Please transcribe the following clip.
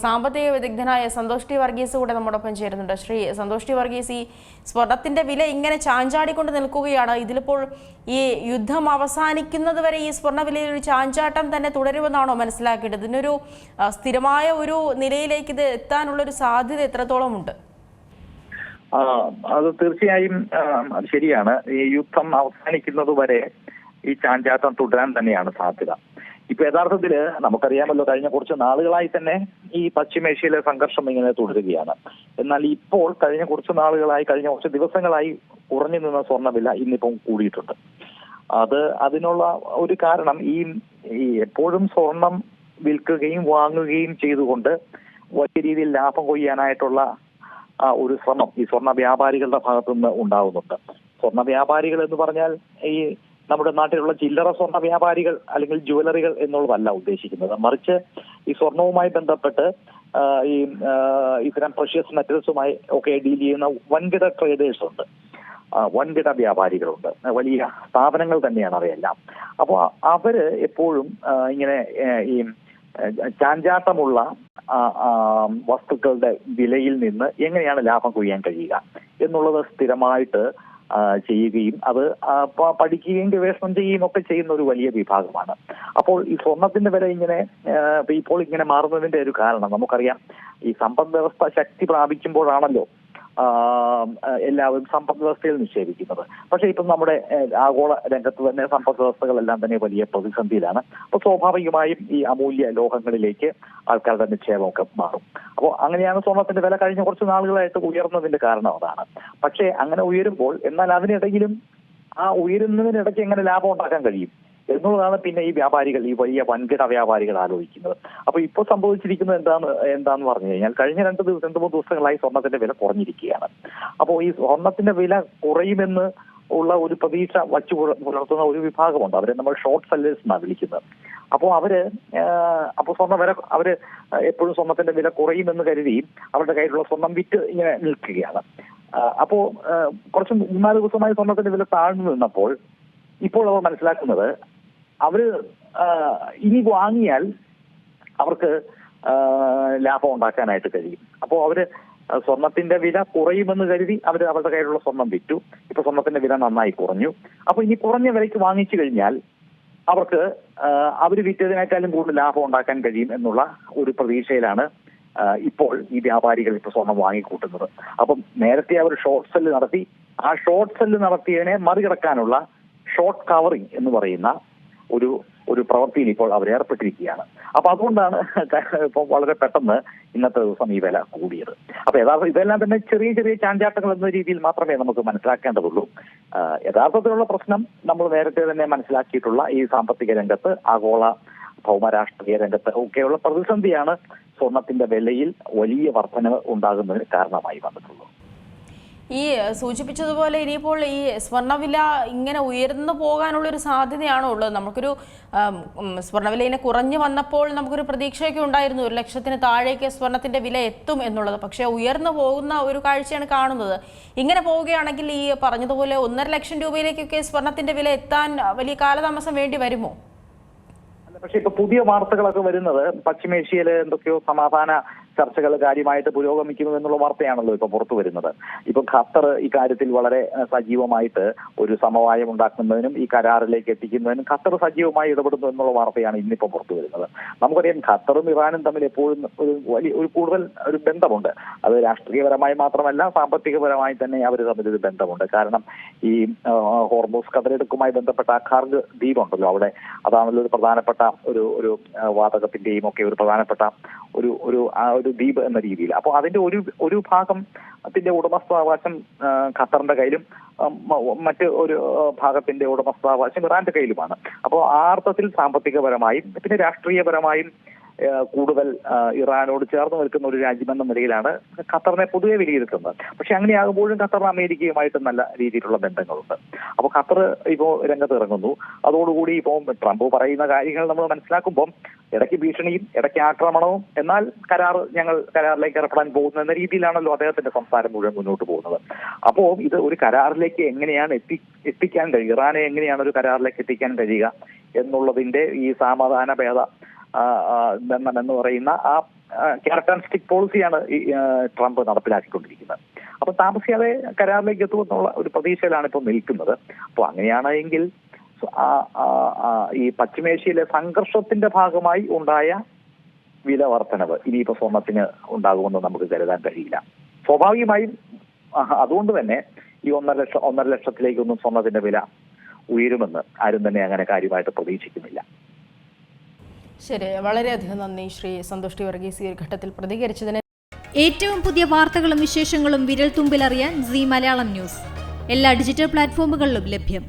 സാമ്പത്തിക വിദഗ്ധനായ സന്തോഷ് ടി വർഗീസ് കൂടെ നമ്മോടൊപ്പം ചേരുന്നുണ്ട്. ശ്രീ സന്തോഷ് ടി വർഗീസ്, ഈ സ്വർണത്തിന്റെ വില ഇങ്ങനെ ചാഞ്ചാടിക്കൊണ്ട് നിൽക്കുകയാണ്. ഇതിലിപ്പോൾ ഈ യുദ്ധം അവസാനിക്കുന്നത് വരെ ഈ സ്വർണ്ണ വിലയിൽ ഒരു ചാഞ്ചാട്ടം തന്നെ തുടരുമെന്നാണോ മനസ്സിലാക്കേണ്ടത്? ഇതിനൊരു സ്ഥിരമായ ഒരു നിലയിലേക്ക് ഇത് എത്താനുള്ളൊരു സാധ്യത എത്രത്തോളം ഉണ്ട്? അത് തീർച്ചയായും ശരിയാണ്. ഈ യുദ്ധം അവസാനിക്കുന്നത് വരെ ഈ ചാഞ്ചാട്ടം തുടരാൻ തന്നെയാണ് സാധ്യത. ഇപ്പൊ യഥാർത്ഥത്തില് നമുക്കറിയാമല്ലോ, കഴിഞ്ഞ കുറച്ച് നാളുകളായി തന്നെ ഈ പശ്ചിമേഷ്യയിലെ സംഘർഷം ഇങ്ങനെ തുടരുകയാണ്. എന്നാൽ ഇപ്പോൾ കഴിഞ്ഞ കുറച്ച് കുറച്ച് ദിവസങ്ങളായി കുറഞ്ഞു നിന്ന സ്വർണ്ണവില ഇന്നിപ്പം കൂടിയിട്ടുണ്ട്. അതിനുള്ള ഒരു കാരണം ഈ എപ്പോഴും സ്വർണം വിൽക്കുകയും വാങ്ങുകയും ചെയ്തുകൊണ്ട് വലിയ രീതിയിൽ ലാഭം കൊയ്യാനായിട്ടുള്ള ഒരു ശ്രമം ഈ സ്വർണ്ണ വ്യാപാരികളുടെ ഭാഗത്തുനിന്ന് ഉണ്ടാവുന്നുണ്ട്. സ്വർണ്ണ വ്യാപാരികൾ എന്ന് പറഞ്ഞാൽ ഈ നമ്മുടെ നാട്ടിലുള്ള ചില്ലറ സ്വർണ്ണ വ്യാപാരികൾ അല്ലെങ്കിൽ ജ്വല്ലറികൾ എന്നുള്ളതല്ല ഉദ്ദേശിക്കുന്നത്. മറിച്ച് ഈ സ്വർണവുമായി ബന്ധപ്പെട്ട് ഇത്തരം പ്രഷ്യസ് മെറ്റൽസുമായി ഒക്കെ ഡീൽ ചെയ്യുന്ന വൻകിട ട്രേഡേഴ്സ് ഉണ്ട്, വൻകിട വ്യാപാരികളുണ്ട്, വലിയ സ്ഥാപനങ്ങൾ തന്നെയാണ് അവയെല്ലാം. അപ്പോൾ അവര് എപ്പോഴും ഇങ്ങനെ ഈ ചാഞ്ചാട്ടമുള്ള വസ്തുക്കളുടെ വിലയിൽ നിന്ന് എങ്ങനെയാണ് ലാഭം കൊയ്യാൻ കഴിയുക എന്നുള്ളത് സ്ഥിരമായിട്ട് ചെയ്യുകയും അത് പഠിക്കുകയും ഗവേഷണം ചെയ്യുകയും ഒക്കെ ചെയ്യുന്ന ഒരു വലിയ വിഭാഗമാണ്. അപ്പോൾ ഈ സ്വർണത്തിന്റെ വില ഇപ്പോൾ ഇങ്ങനെ മാറുന്നതിന്റെ ഒരു കാരണം നമുക്കറിയാം. ഈ സമ്പദ് വ്യവസ്ഥ ശക്തി പ്രാപിക്കുമ്പോഴാണല്ലോ എല്ലാവരും സമ്പദ് വ്യവസ്ഥയിൽ നിക്ഷേപിക്കുന്നത്. പക്ഷെ ഇപ്പം നമ്മുടെ ആഗോള രംഗത്ത് തന്നെ സമ്പദ് വ്യവസ്ഥകളെല്ലാം തന്നെ വലിയ പ്രതിസന്ധിയിലാണ്. അപ്പോൾ സ്വാഭാവികമായും ഈ അമൂല്യ ലോഹങ്ങളിലേക്ക് ആൾക്കാരുടെ നിക്ഷേപമൊക്കെ മാറും. അപ്പോൾ അങ്ങനെയാണ് സ്വർണത്തിന്റെ വില കഴിഞ്ഞ കുറച്ച് നാളുകളായിട്ട് ഉയർന്നതിന്റെ കാരണം അതാണ്. പക്ഷേ അങ്ങനെ ഉയരുമ്പോൾ എന്നാൽ അതിനിടയിലും ഉയരുന്നതിനിടയ്ക്ക് എങ്ങനെ ലാഭം ഉണ്ടാക്കാൻ കഴിയും എന്നുള്ളതാണ് പിന്നെ ഈ വ്യാപാരികൾ, ഈ വലിയ വൻകിട വ്യാപാരികൾ ആലോചിക്കുന്നത്. അപ്പൊ ഇപ്പോൾ സംഭവിച്ചിരിക്കുന്നത് എന്താന്ന് പറഞ്ഞു കഴിഞ്ഞാൽ കഴിഞ്ഞ 2-3 ദിവസങ്ങളായി സ്വർണത്തിന്റെ വില കുറഞ്ഞിരിക്കുകയാണ്. അപ്പോൾ ഈ സ്വർണത്തിന്റെ വില കുറയുമെന്ന് ഉള്ള ഒരു പ്രതീക്ഷ വച്ചു പുലർത്തുന്ന ഒരു വിഭാഗമുണ്ട്. അവരെ നമ്മൾ ഷോർട്ട് സെല്ലേഴ്സ് എന്നാണ് വിളിക്കുന്നത്. അപ്പോൾ അവര് എപ്പോഴും സ്വർണത്തിന്റെ വില കുറയുമെന്ന് കരുതിയും അവരുടെ കയ്യിലുള്ള സ്വർണം വിറ്റ് ഇങ്ങനെ നിൽക്കുകയാണ്. അപ്പോ കുറച്ച് 3-4 ദിവസമായി സ്വർണത്തിന്റെ വില താഴ്ന്നു നിന്നപ്പോൾ ഇപ്പോൾ അവർ മനസ്സിലാക്കുന്നത് അവര് ഇനി വാങ്ങിയാൽ അവർക്ക് ലാഭം ഉണ്ടാക്കാനായിട്ട് കഴിയും. അപ്പോൾ അവര് സ്വർണത്തിന്റെ വില കുറയുമെന്ന് കരുതി അവരുടെ കയ്യിലുള്ള സ്വർണം വിറ്റു. ഇപ്പൊ സ്വർണത്തിന്റെ വില നന്നായി കുറഞ്ഞു. അപ്പൊ ഇനി കുറഞ്ഞ വിലയ്ക്ക് വാങ്ങിച്ചു കഴിഞ്ഞാൽ അവർക്ക് അവർ വിറ്റതിനേക്കാളും കൂടുതൽ ലാഭം ഉണ്ടാക്കാൻ കഴിയും എന്നുള്ള ഒരു പ്രതീക്ഷയിലാണ് ഇപ്പോൾ ഈ വ്യാപാരികൾ ഇപ്പോൾ സ്വർണം വാങ്ങിക്കൂട്ടുന്നത്. അപ്പം നേരത്തെ അവർ ഷോർട്ട് സെല്ല് നടത്തി, ആ ഷോർട്ട് സെല്ല് നടത്തിയതിനെ മറികടക്കാനുള്ള ഷോർട്ട് കവറിംഗ് എന്ന് പറയുന്ന ഒരു പ്രവൃത്തിയിൽ ഇപ്പോൾ അവർ ഏർപ്പെട്ടിരിക്കുകയാണ്. അപ്പൊ അതുകൊണ്ടാണ് ഇപ്പോൾ വളരെ പെട്ടെന്ന് ഇന്നത്തെ ദിവസം ഈ വില കൂടിയത്. അപ്പൊ യഥാർത്ഥം ഇതെല്ലാം തന്നെ ചെറിയ ചെറിയ ചാഞ്ചാട്ടങ്ങൾ എന്ന രീതിയിൽ മാത്രമേ നമുക്ക് മനസ്സിലാക്കേണ്ടതുള്ളൂ. യഥാർത്ഥത്തിലുള്ള പ്രശ്നം നമ്മൾ നേരത്തെ തന്നെ മനസ്സിലാക്കിയിട്ടുള്ള ഈ സാമ്പത്തിക രംഗത്ത്, ആഗോള ഭൗമരാഷ്ട്രീയ രംഗത്ത് ഒക്കെയുള്ള പ്രതിസന്ധിയാണ് സ്വർണത്തിന്റെ വിലയിൽ വലിയ വർധനവ് ഉണ്ടാകുന്നതിന് കാരണമായി വന്നിട്ടുള്ളത്. ഈ സൂചിപ്പിച്ചതുപോലെ ഇനിയിപ്പോൾ ഈ സ്വർണ്ണവില ഇങ്ങനെ ഉയർന്നു പോകാനുള്ളൊരു സാധ്യതയാണോ ഉള്ളത്? നമുക്കൊരു സ്വർണ്ണവില ഇങ്ങനെ കുറഞ്ഞു വന്നപ്പോൾ നമുക്കൊരു പ്രതീക്ഷയൊക്കെ ഉണ്ടായിരുന്നു 1 ലക്ഷത്തിന് താഴേക്ക് സ്വർണത്തിന്റെ വില എത്തും എന്നുള്ളത്. പക്ഷേ ഉയർന്നു പോകുന്ന ഒരു കാഴ്ചയാണ് കാണുന്നത്. ഇങ്ങനെ പോവുകയാണെങ്കിൽ ഈ പറഞ്ഞതുപോലെ 1.5 ലക്ഷം രൂപയിലേക്കൊക്കെ സ്വർണത്തിന്റെ വില എത്താൻ വലിയ കാലതാമസം വേണ്ടി വരുമോ? പക്ഷെ ഇപ്പൊ പുതിയ വാർത്തകളൊക്കെ വരുന്നത് പശ്ചിമേഷ്യയിലെ എന്തൊക്കെയോ സമാധാന ചർച്ചകൾ കാര്യമായിട്ട് പുരോഗമിക്കുന്നു എന്നുള്ള വാർത്തയാണല്ലോ ഇപ്പൊ പുറത്തു വരുന്നത്. ഇപ്പൊ ഖത്തർ ഇക്കാര്യത്തിൽ വളരെ സജീവമായിട്ട് ഒരു സമവായം ഉണ്ടാക്കുന്നതിനും ഈ കരാറിലേക്ക് എത്തിക്കുന്നതിനും ഖത്തർ സജീവമായി ഇടപെടുന്നു എന്നുള്ള വാർത്തയാണ് ഇന്നിപ്പോ പുറത്തു വരുന്നത്. നമുക്കറിയാം ഖത്തറും ഇറാനും തമ്മിൽ എപ്പോഴും ഒരു കൂടുതൽ ഒരു ബന്ധമുണ്ട്. അത് രാഷ്ട്രീയപരമായി മാത്രമല്ല സാമ്പത്തികപരമായി തന്നെ അവർ തമ്മിലൊരു ബന്ധമുണ്ട്. കാരണം ഈ ഹോർമൂസ് കടലിടുക്കുമായി ബന്ധപ്പെട്ട ഖാർഗ് ദ്വീപുണ്ടല്ലോ, അവിടെ അതാണല്ലോ ഒരു പ്രധാനപ്പെട്ട ഒരു വാതകത്തിന്റെയും ഒക്കെ ഒരു പ്രധാനപ്പെട്ട ഒരു ദ്വീപ് എന്ന രീതിയിൽ. അപ്പോൾ അതിന്റെ ഒരു ഭാഗത്തിന്റെ ഉടമസ്ഥാവകാശം ഖത്തറിന്റെ കയ്യിലും മറ്റ് ഒരു ഭാഗത്തിന്റെ ഉടമസ്ഥാവകാശം ഇറാന്റെ കയ്യിലുമാണ്. അപ്പോൾ ആ അർത്ഥത്തിൽ സാമ്പത്തികപരമായും പിന്നെ രാഷ്ട്രീയപരമായും കൂടുതൽ ഇറാനോട് ചേർന്ന് നിൽക്കുന്ന ഒരു രാജ്യമെന്ന നിലയിലാണ് ഖത്തറിനെ പൊതുവെ വിലയിരുത്തുന്നത്. പക്ഷെ അങ്ങനെയാകുമ്പോഴും ഖത്തറിന് അമേരിക്കയുമായിട്ട് നല്ല രീതിയിലുള്ള ബന്ധങ്ങളുണ്ട്. അപ്പോൾ ഖത്തർ ഇപ്പോൾ രംഗത്ത് ഇറങ്ങുന്നു. അതോടുകൂടി ഇപ്പോൾ ട്രംപ് പറയുന്ന കാര്യങ്ങൾ നമ്മൾ മനസ്സിലാക്കുമ്പോൾ ഇടയ്ക്ക് ഭീഷണിയും ഇടയ്ക്ക് ആക്രമണവും, എന്നാൽ ഞങ്ങൾ കരാറിലേക്ക് ഏർപ്പെടാൻ പോകുന്നു എന്ന രീതിയിലാണല്ലോ അദ്ദേഹത്തിന്റെ സംസാരം മുഴുവൻ മുന്നോട്ട് പോകുന്നത്. അപ്പോൾ ഇത് ഒരു കരാറിലേക്ക് എങ്ങനെയാണ് എത്തിക്കാൻ കഴിയുക, ഇറാനെ എങ്ങനെയാണ് ഒരു കരാറിലേക്ക് എത്തിക്കാൻ കഴിയുക എന്നുള്ളതിന്റെ ഈ സമാധാന ഭേദ എന്ന് പറയുന്ന ആ ക്യാരക്ടറിസ്റ്റിക് പോളിസിയാണ് ഈ ട്രംപ് നടപ്പിലാക്കിക്കൊണ്ടിരിക്കുന്നത്. അപ്പൊ താമസിയാതെ കരാറിലേക്ക് എത്തുമെന്നുള്ള ഒരു പ്രതീക്ഷയിലാണ് ഇപ്പോൾ നിൽക്കുന്നത്. അപ്പോൾ അങ്ങനെയാണ് എങ്കിൽ ഈ പശ്ചിമേഷ്യയിലെ സംഘർഷത്തിന്റെ ഭാഗമായി ഉണ്ടായ വില വർധനവ് ഇനിയിപ്പോ സ്വർണത്തിന് ഉണ്ടാകുമെന്ന് നമുക്ക് കരുതാൻ കഴിയില്ല. സ്വാഭാവികമായും അതുകൊണ്ട് തന്നെ ഈ 1.5 ലക്ഷത്തിലേക്കൊന്നും സ്വർണത്തിന്റെ വില ഉയരുമെന്ന് ആരും തന്നെ അങ്ങനെ കാര്യമായിട്ട് പ്രതീക്ഷിക്കുന്നില്ല. ശരി, വളരെയധികം നന്ദി ശ്രീ സന്തോഷ് ടി വർഗീസ് ഈ ഒരു ഘട്ടത്തിൽ പ്രതികരിച്ചതിന്. ഏറ്റവും പുതിയ വാർത്തകളും വിശേഷങ്ങളും വിരൽ തുമ്പിലറിയാൻ സീ മലയാളം ന്യൂസ് എല്ലാ ഡിജിറ്റൽ പ്ലാറ്റ്ഫോമുകളിലും ലഭ്യം.